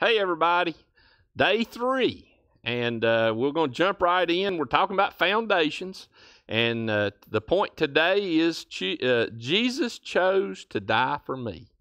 Hey, everybody. Day 3. And we're going to jump right in. We're talking about foundations. And the point today is Jesus chose to die for me.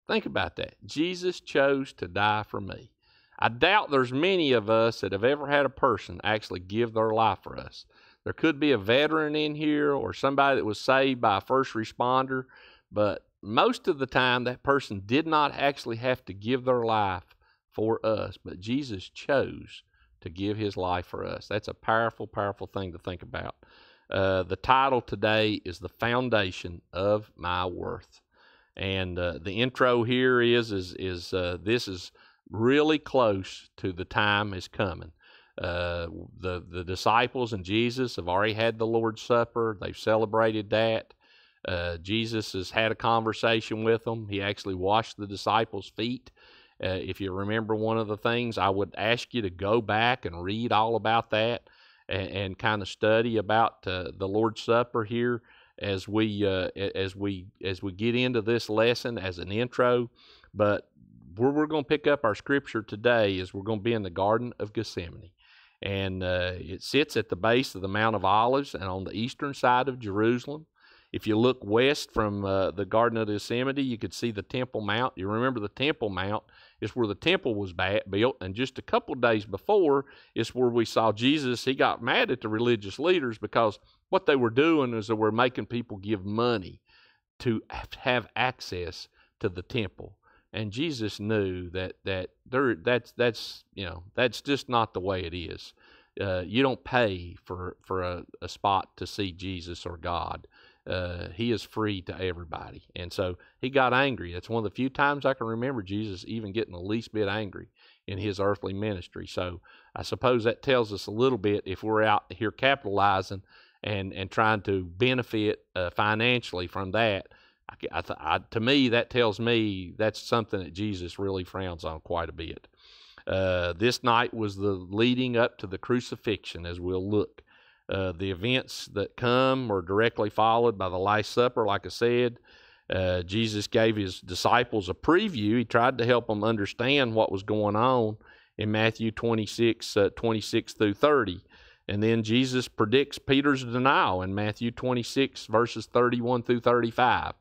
Think about that. Jesus chose to die for me. I doubt there's many of us that have ever had a person actually give their life for us. There could be a veteran in here or somebody that was saved by a first responder, but most of the time that person did not actually have to give their life for us, but Jesus chose to give his life for us. That's a powerful, powerful thing to think about. The title today is The Foundation of My Worth. And the intro here is this is really close to the time is coming. The disciples and Jesus have already had the Lord's Supper. They've celebrated that. Jesus has had a conversation with them. He actually washed the disciples' feet. If you remember one of the things, I would ask you to go back and read all about that and kind of study about the Lord's Supper here as we get into this lesson as an intro. But where we're going to pick up our scripture today is we're going to be in the Garden of Gethsemane. And it sits at the base of the Mount of Olives and on the eastern side of Jerusalem. If you look west from the Garden of Gethsemane, you could see the Temple Mount. You remember the Temple Mount is where the temple was built, and just a couple days before is where we saw Jesus. He got mad at the religious leaders because what they were doing is they were making people give money to have access to the temple. And Jesus knew that's just not the way it is. You don't pay for a spot to see Jesus or God. He is free to everybody. And so he got angry. That's one of the few times I can remember Jesus even getting the least bit angry in his earthly ministry. So I suppose that tells us a little bit if we're out here capitalizing and trying to benefit financially from that. To me, that tells me that's something that Jesus really frowns on quite a bit. This night was the leading up to the crucifixion, as we'll look. The events that come are directly followed by the Last Supper, like I said. Jesus gave his disciples a preview. He tried to help them understand what was going on in Matthew 26 through 30. And then Jesus predicts Peter's denial in Matthew 26, verses 31 through 35.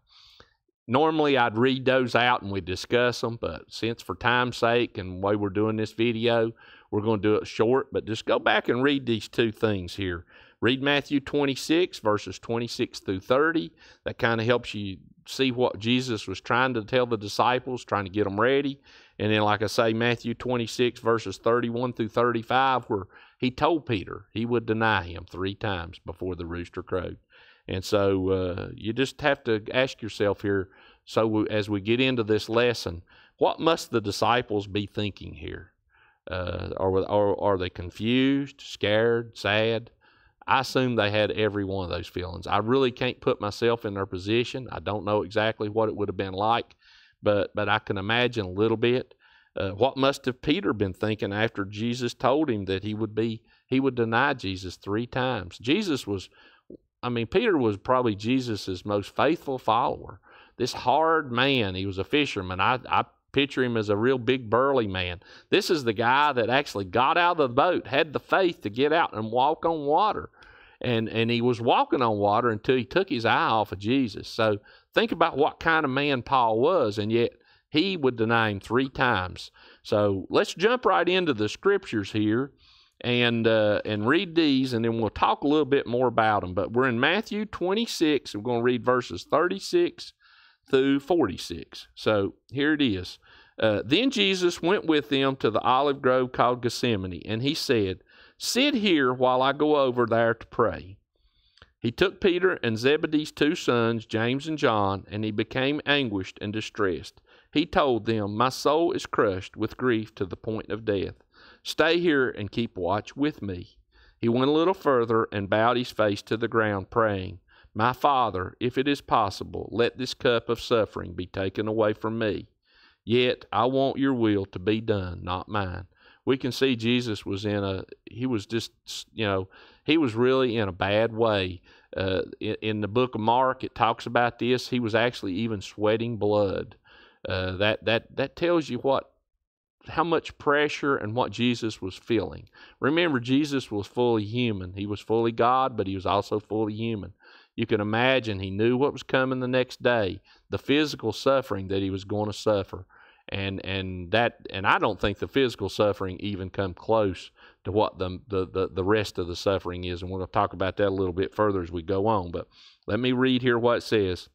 Normally, I'd read those out and we'd discuss them, but since for time's sake and the way we're doing this video, we're going to do it short. But just go back and read these two things here. Read Matthew 26, verses 26 through 30. That kind of helps you see what Jesus was trying to tell the disciples, trying to get them ready. And then, like I say, Matthew 26, verses 31 through 35, where he told Peter he would deny him 3 times before the rooster crowed. And so you just have to ask yourself here, as we get into this lesson, what must the disciples be thinking here? Are they confused, scared, sad? I assume they had every one of those feelings. I really can't put myself in their position. I don't know exactly what it would have been like, but I can imagine a little bit. What must have Peter been thinking after Jesus told him that he would deny Jesus 3 times? Peter was probably Jesus' most faithful follower. This hard man, he was a fisherman. I picture him as a real big burly man. This is the guy that actually got out of the boat, had the faith to get out and walk on water. And he was walking on water until he took his eye off of Jesus. So think about what kind of man Paul was, and yet he would deny him 3 times. So let's jump right into the scriptures here and read these, and then we'll talk a little bit more about them. But we're in Matthew 26. We're going to read verses 36 through 46. So here it is. Then Jesus went with them to the olive grove called Gethsemane, and he said, "Sit here while I go over there to pray." He took Peter and Zebedee's 2 sons, James and John, and he became anguished and distressed. He told them, "My soul is crushed with grief to the point of death. Stay here and keep watch with me." He went a little further and bowed his face to the ground, praying, "My Father, if it is possible, let this cup of suffering be taken away from me. Yet I want your will to be done, not mine." We can see Jesus was he was really in a bad way. In the book of Mark, it talks about this. He was actually even sweating blood. That tells you what how much pressure and what Jesus was feeling. Remember, Jesus was fully human. He was fully God, but he was also fully human. You can imagine he knew what was coming the next day, the physical suffering that he was going to suffer. And I don't think the physical suffering even come close to what the rest of the suffering is. And we're going to talk about that a little bit further as we go on. But let me read here what it says.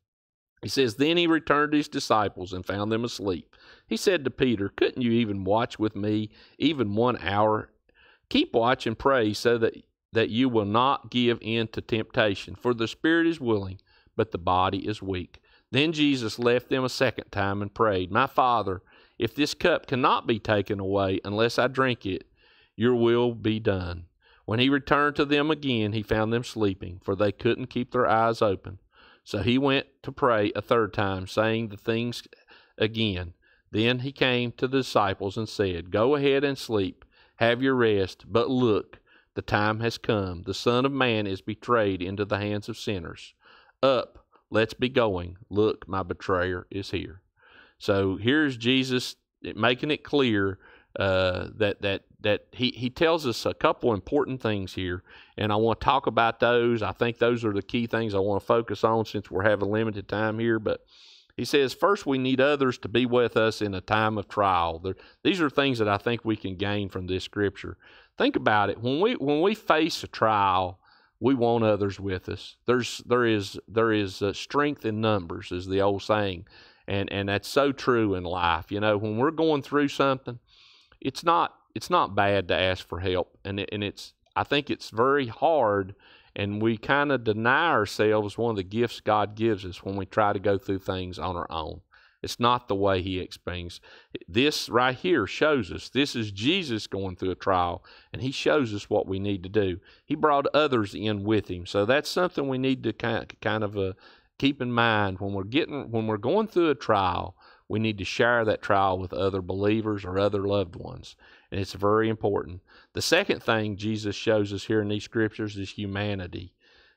He says, "Then he returned to his disciples and found them asleep. He said to Peter, 'Couldn't you even watch with me even 1 hour? Keep watch and pray so that you will not give in to temptation. For the spirit is willing, but the body is weak.' Then Jesus left them a second time and prayed, 'My Father, if this cup cannot be taken away unless I drink it, your will be done.' When he returned to them again, he found them sleeping, for they couldn't keep their eyes open. So he went to pray a third time, saying the things again. Then he came to the disciples and said, 'Go ahead and sleep, have your rest. But look, the time has come. The Son of Man is betrayed into the hands of sinners. Up, let's be going. Look, my betrayer is here.'" So here's Jesus making it clear that he tells us a couple important things here, and I want to talk about those. I think those are the key things I want to focus on since we're having limited time here. But he says, first, we need others to be with us in a time of trial. These are things that I think we can gain from this scripture. Think about it. When we face a trial, we want others with us. There is strength in numbers, is the old saying, and that's so true in life. You know, when we're going through something, it's not bad to ask for help, and I think it's very hard, and we kind of deny ourselves one of the gifts God gives us when we try to go through things on our own. It's not the way he explains. This right here shows us, this is Jesus going through a trial, and he shows us what we need to do. He brought others in with him, so that's something we need to kind of keep in mind when we're going through a trial. We need to share that trial with other believers or other loved ones, and it's very important. The second thing Jesus shows us here in these scriptures is humanity.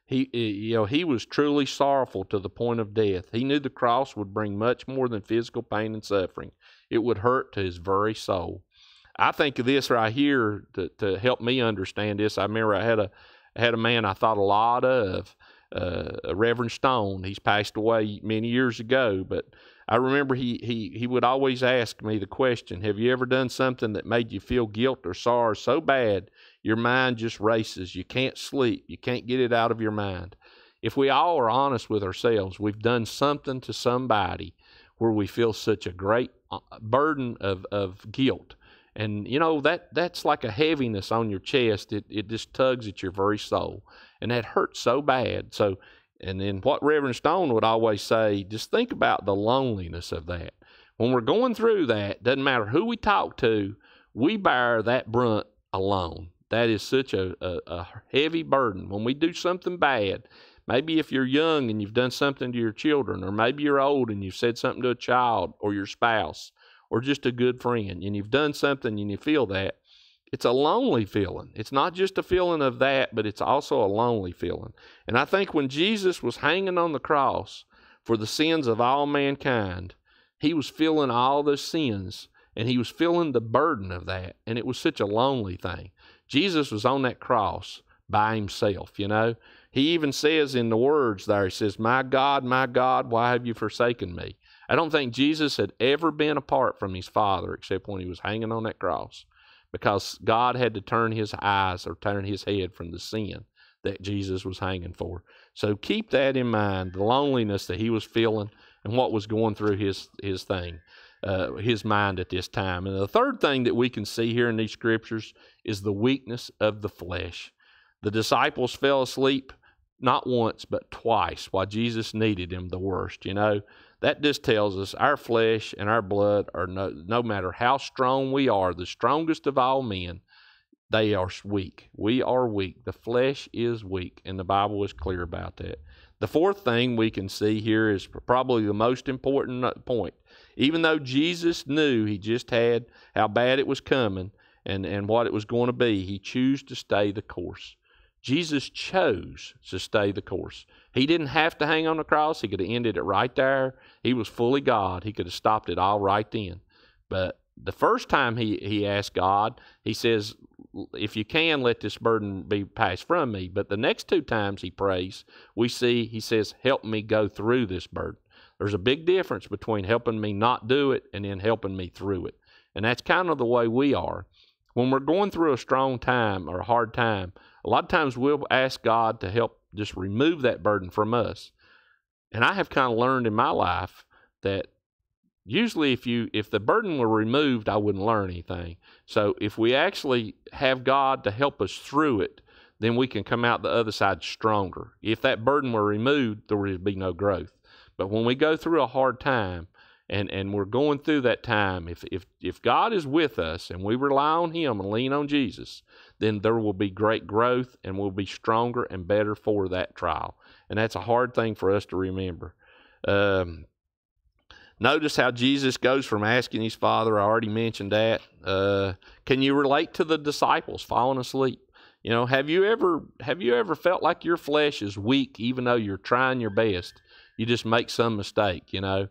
He was truly sorrowful to the point of death. He knew the cross would bring much more than physical pain and suffering. It would hurt to his very soul. I think of this right here to help me understand this. I remember I had a man I thought a lot of, Reverend Stone. He's passed away many years ago, but I remember he would always ask me the question, have you ever done something that made you feel guilt or sorrow so bad your mind just races? You can't sleep. You can't get it out of your mind. If we all are honest with ourselves, we've done something to somebody where we feel such a great burden of guilt. And, that's like a heaviness on your chest. It just tugs at your very soul. And that hurts so bad. And then what Reverend Stone would always say, just think about the loneliness of that. When we're going through that, doesn't matter who we talk to, we bear that brunt alone. That is such a heavy burden. When we do something bad, maybe if you're young and you've done something to your children, or maybe you're old and you've said something to a child or your spouse or just a good friend, and you've done something and you feel that, it's a lonely feeling. It's not just a feeling of that, but it's also a lonely feeling. And I think when Jesus was hanging on the cross for the sins of all mankind, he was feeling all those sins, and he was feeling the burden of that, and it was such a lonely thing. Jesus was on that cross by himself, He even says in the words there, he says, my God, why have you forsaken me?" I don't think Jesus had ever been apart from his Father except when he was hanging on that cross, because God had to turn his eyes or turn his head from the sin that Jesus was hanging for. So keep that in mind, the loneliness that he was feeling and what was going through his mind at this time. And the third thing that we can see here in these scriptures is the weakness of the flesh. The disciples fell asleep not once but twice while Jesus needed them the worst. That just tells us our flesh and our blood are no matter how strong we are, the strongest of all men, they are weak. We are weak. The flesh is weak, and the Bible is clear about that. The fourth thing we can see here is probably the most important point. Even though Jesus knew he just had how bad it was coming and what it was going to be, he chose to stay the course. Jesus chose to stay the course. He didn't have to hang on the cross. He could have ended it right there. He was fully God. He could have stopped it all right then. But the first time he asked God, he says, if you can, let this burden be passed from me. But the next two times he prays, we see he says, help me go through this burden. There's a big difference between helping me not do it and then helping me through it. And that's kind of the way we are. When we're going through a strong time or a hard time, a lot of times we'll ask God to help just remove that burden from us. And I have kind of learned in my life that usually if the burden were removed, I wouldn't learn anything. So if we actually have God to help us through it, then we can come out the other side stronger. If that burden were removed, there would be no growth. But when we go through a hard time, and we're going through that time, if God is with us and we rely on Him and lean on Jesus, then there will be great growth and we'll be stronger and better for that trial. And that's a hard thing for us to remember. Notice how Jesus goes from asking his Father. I already mentioned that. Can you relate to the disciples falling asleep? You know, have you ever felt like your flesh is weak even though you're trying your best? You just make some mistake, you know.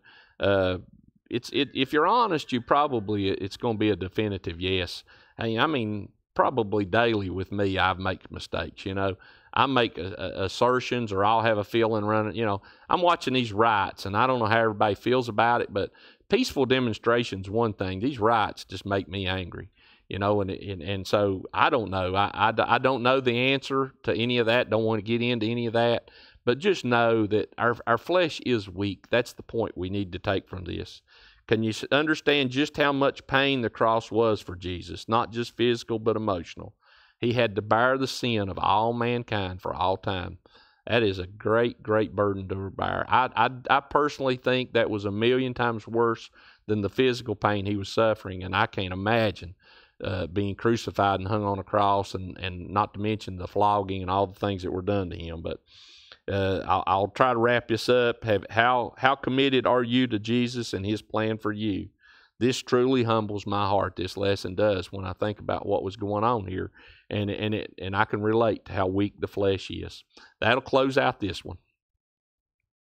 If you're honest, it's going to be a definitive yes. Hey, I mean, probably daily with me, I make mistakes, you know. I make assertions, or I'll have a feeling running, you know. I'm watching these riots, and I don't know how everybody feels about it, but peaceful demonstration's one thing. These riots just make me angry, you know, and so I don't know. I don't know the answer to any of that. Don't want to get into any of that. But just know that our flesh is weak. That's the point we need to take from this. Can you understand just how much pain the cross was for Jesus? Not just physical, but emotional. He had to bear the sin of all mankind for all time. That is a great, great burden to bear. I personally think that was 1,000,000 times worse than the physical pain he was suffering, and I can't imagine being crucified and hung on a cross, and not to mention the flogging and all the things that were done to him. But I'll try to wrap this up. How committed are you to Jesus and His plan for you? This truly humbles my heart. This lesson does, when I think about what was going on here, and I can relate to how weak the flesh is. That'll close out this one.